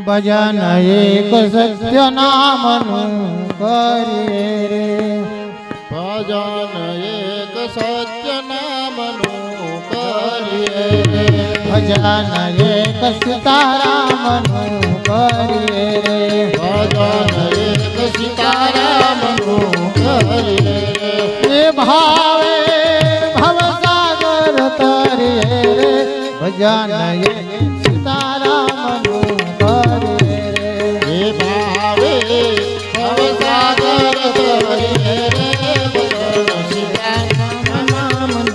ભજન એક સત્ય નામનું કરીએ રે, ભજન એક સત્ય નામનું કરીએ રે, ભજન એક સીતારામનું કરીએ રે, ભજન એક સીતારામનું કરીએ રે, એ ભાવે ભવસાગર તરીએ રે, ભજન એક સીતારામનું કરીએ રે, એ ભાવે ભવસાગર તરીએ રે, ભજન સીતારામનું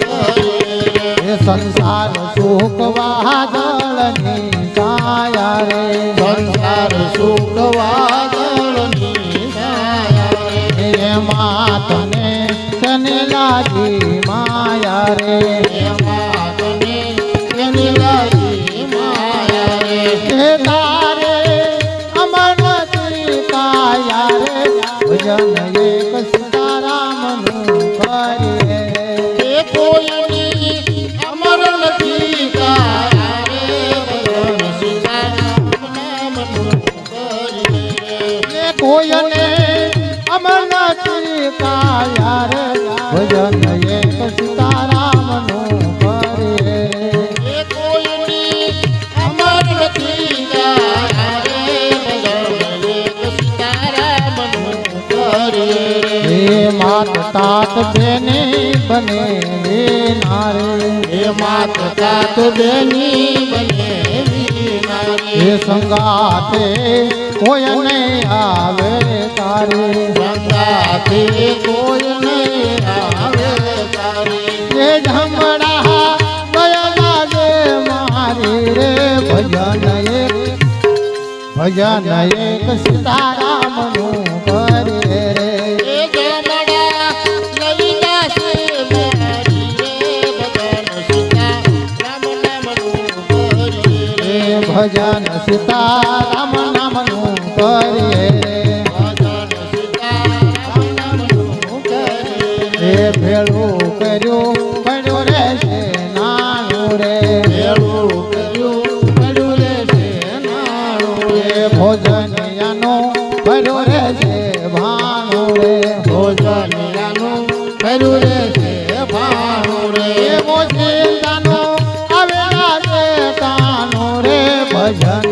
કરીએ રે, એ સંસાર સુખ વાદળની છાયા રે, સંસાર સુખ વાદળની છાયા રે, એ માતને શનિલાજી માયા રે, એમાં તને એની લાગી માયા રે, હે તારે અમરનથી કાયા રે, ભજન એક સીતારામનું કરીએ રે, એ કોઈની અમર નથી કાયા રે, ભજન સીતારામનું કરીએ રે, એ કોઈને અમરનથી કાયા રે, ભજન એક સીતારામનું કરીએ રે, એ કોઈની અમર નથી કાયા રે, ભજન એક સીતારામનું કરીએ રે, હે માત તાત બેની બને નારે, એ માત તાત બેની બને વિનારી, હે સંગાતે કોઈ નહીં આવે તારે, સંગાથે કોઈ નહીં આવે તારી, હે ઝમડા દયા લાગે મારી રે, ભજન એક સીતારામનું કરીએ રે, એ જમણા લઈ જાશે મારી રે, ભજન સીતારામ નામનું કરીએ રે, હે ભજન સીતારામ નામનું કરીએ રે, ભજન સીતારામ નામનું કરીએ રે, હે ભેળું કર્યું પડ્યું રે છે નાનું રે, ભેળું કર્યું પડ્યું રે છે નાણું રે, હે ભોજનિયાનું ભર્યું રે છે ભાણું રે, ભોજનિયાનું કર્યું રે છે ભાણું રે, હે મોચિંતાનું આવેલા છે તાનું રે, ભજન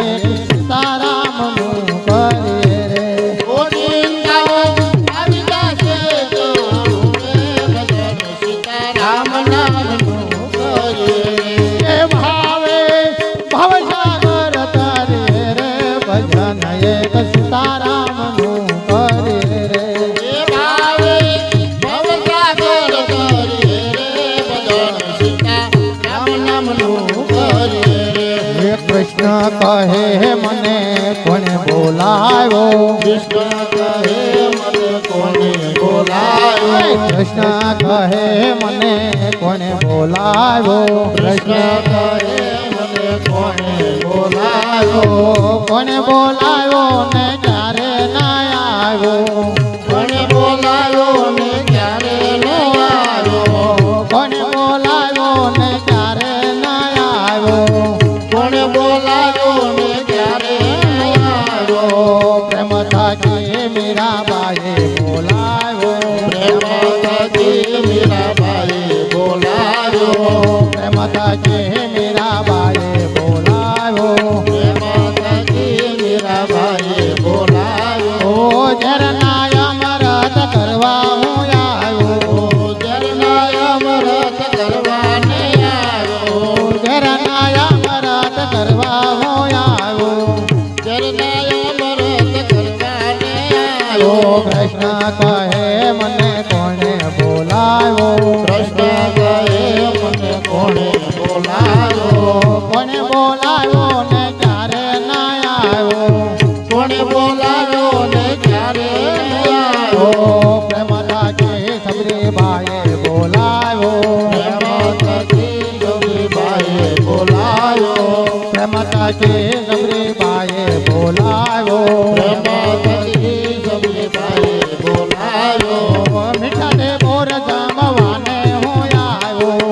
એક સીતારામનું કરીએ રે, ગોવિંદાઓ આવી જાશે તારું રે, ભજન સીતારામ નામનું કરીએ રે, હે ભાવે ભવસાગર તરીએ રે, ભજન એક સીતારામનું કરીએ રે, એ ભાવે ભવસાગર કરીએ રે, ભજન સીતારામ નામનું કરીએ રે, હે કૃષ્ણ કહે મને કોણે બોલાવ્યો, કૃષ્ણ કહે મને કોને બોલાયો, કૃષ્ણ કહે મને કોણે બોલાવ્યો, કૃષ્ણ કહે મને કોને બોલાયો, કોણે બોલાવ્યો ને ક્યારે ના આવ્યો, કોને બોલાયો ને ક્યારે ન આવ્યો, કોણે બોલાવ્યો ને ક્યારે ના આવ્યો, કોને બોલાયો ને ક્યારે ન આવ્યો, પ્રેમ થાકી મીરાબાઈએ બોલાવ્યો, પ્રેમ થકી મીરાબાઈએ બોલાયો, પ્રેમ થાકી મીરાબાઈએ બોલાવ્યો, પ્રેમ થકી મીરાબાઈએ બોલાયો, ઓ ઝરના અમરત કરવા હું આવ્યો, ઝરના અમરત કરવાને આવ્યો, ઝરના અમરત કરવા હું આવ્યો, ઝરના અમરત કરવાને ઓ આવ્યો, કૃષ્ણ કહે મને કોણે બોલાવ્યો, કૃષ્ણ કહે મને કોણે બોલાયો, કોણે બોલાવ્યો ને ક્યારે ના આવ્યો, કોણે બોલાયો ને ક્યારે ન ઓ આવ્યો, પ્રેમ થાકી સબરીબાઈએ બોલાવ્યો, પ્રેમ થકી જોગીબાઈએ બોલાયો, પ્રેમ થાકી સબરીબાઈએ બોલાવ્યો, પ્રેમ થકી જોગીબાઈએ બોલાયો, મીઠા ને મોર જમવાને હું આવ્યો,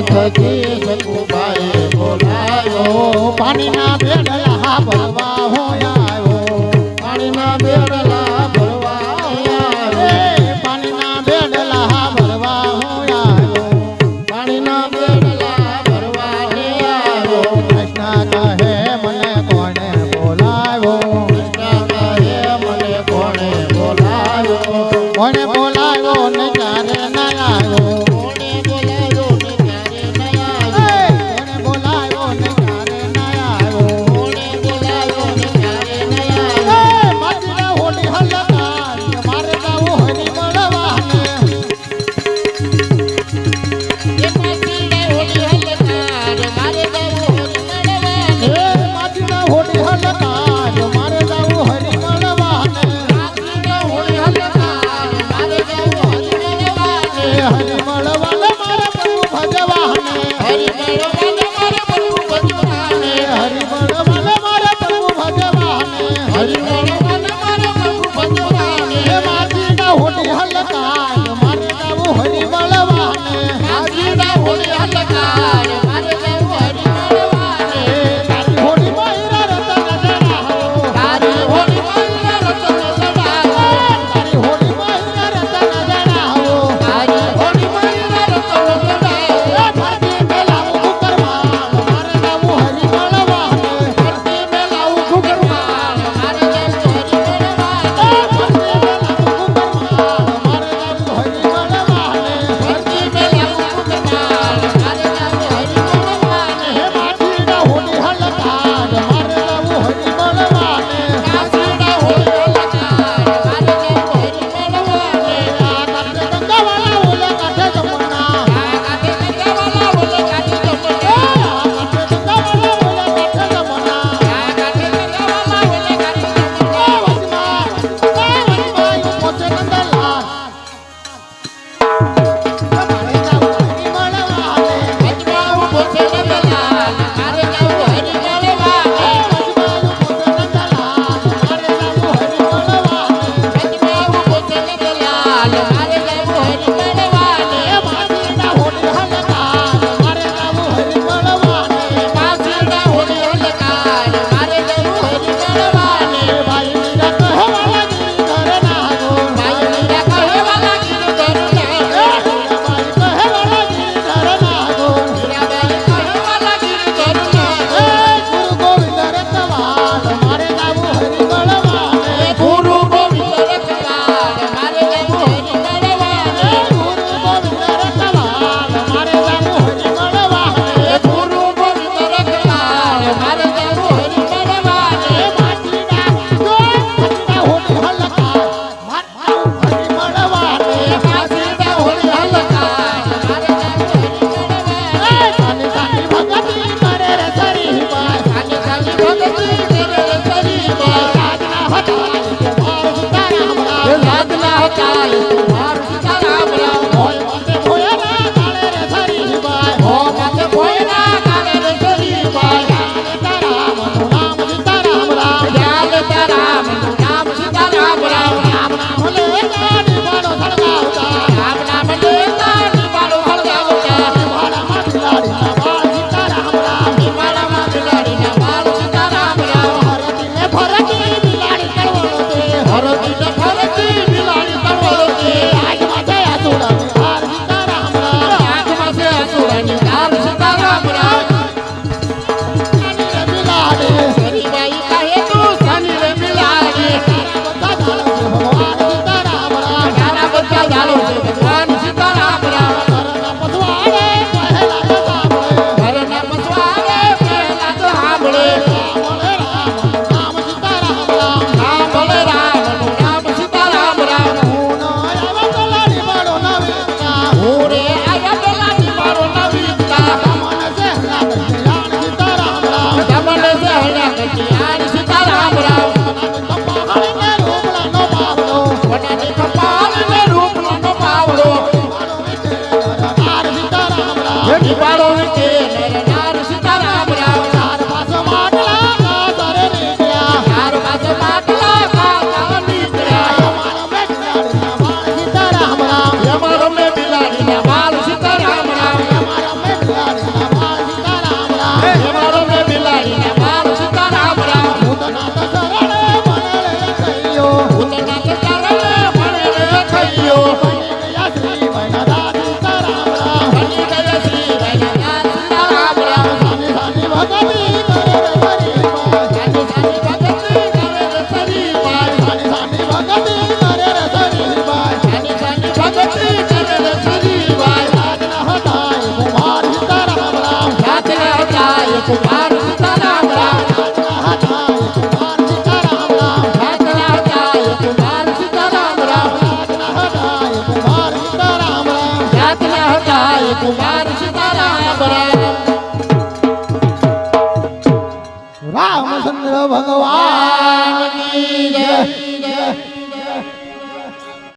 થકી સતુભાઈએ બોલાયો પાણીના બેડલા ભરવા હું આવ્યો પાણીના બેડલા ભરવા આવ્યો એ પાણીના બેડલા ભરવા હું આવ્યો પાણીના બેડલા ભરવા આવ્યો કૃષ્ણ કહે મને કોણે બોલાવ્યો કૃષ્ણ કહે મને કોણે બોલાયો કોણે બોલાવ્યો ને ક્યારે ન આવ્યો કોણે બોલાયો ને ક્યારે ન આવ્યો કોણે બોલાવ્યો ને ક્યારે ન આવ્યો કોણે બોલાયો ને ક્યારે ન આવ્યો માટીના હોડી હલકાર મારે જાવું હરી મળવાને એ પાટીના હોળી હલકાર મારે જાવું હરી મળવાને માટીના હોડી હલકાર મારે જાવું હરી મળવાને પાટીના હોળી હલકાર મારે જાવું હરી મળવાને હરી મળવાને મારે પ્રભુ ભજવાને હરી મળવાને મારે પ્રભુ ભજવાને હરી મળવાને મારે પ્રભુ ભજવાને હરી મળવાને મારે પ્રભુ ભજવાને હે માટીના હોડી હલકાર મારે જાવું હરી મળવાને પાટીના હોળી હલકાર મારે જાવું હરી મળવાને તારી હોડી માં રતન જણાવો તારી હોળી માં રતન જડાવો તારી હોડી માં રતન જણાવો તારી હોળી માં રતન જડાવો ફરતી પેલા ઉકરમાળ મારે જાવું હરી મળવાને ફરતી મેલાવું ઘુઘરવાળ મારે જાવું હરી મળવાને ફરતી મેલાવું ઘુઘરવાળ મારે જાવું હરી મળવાને કાશીના હોળી હલકાર મારે જાવું હરી મળવાને આ કાઠે ગંગાવાલા ઓલે કાઠે જમના આ કાઠે ગંગાવાલા ઓલે કાઠે વચમાં ઊભો છે નંદલાલ મારે જાવું હરી મળવાને વચમાં ઊભો છે નંદલાલ મારે જાવું હરી મળવાને કાશીના હોળી હલકાર મારે જાવું હરી મળવાને ભાઈ મીરા કહેવાલા ગિરધર નાગો મીરાબાઈ કહેવાલા ગિરધર નાગો ગુરુ ગોવિંદ રતવાલ મારે જાવું હરી મળવાને ગુરુ ગોવિંદ રતવાલ મારે જાવું હરી મળવાને કાશીના હોળી હલકાર મારે જાવું હરી મળવાને સાની સાની ભગતી કરે રે સરીબાઈ રાજના હતા માર સીતારામ રામ હોય માથે ભોયના કાળે રે સરીબાઈ હો માથે ભોયના કાળે રે સરીબાઈ સીતારામનું નામ સીતારામ રામ સીતારામનું નામ સીતારામ રામ રામ નામ લેતા દીવાલો સળગાવતા રામ નામ લેતા દીવાલો સળગાવતા દીવાલામાં બિલાડીના બાળ સીતારામ રામ દીવાલામાં બિલાડીના બાળ સીતારામ રામ હરતીને ફરતી બિલાડી કરવળો દે હરતીને ફરતી બિલાડી કરવળો દે ના હતા એ કુમાર સીતારામ રામચંદ્ર ભગવાન ભગવાન કી જય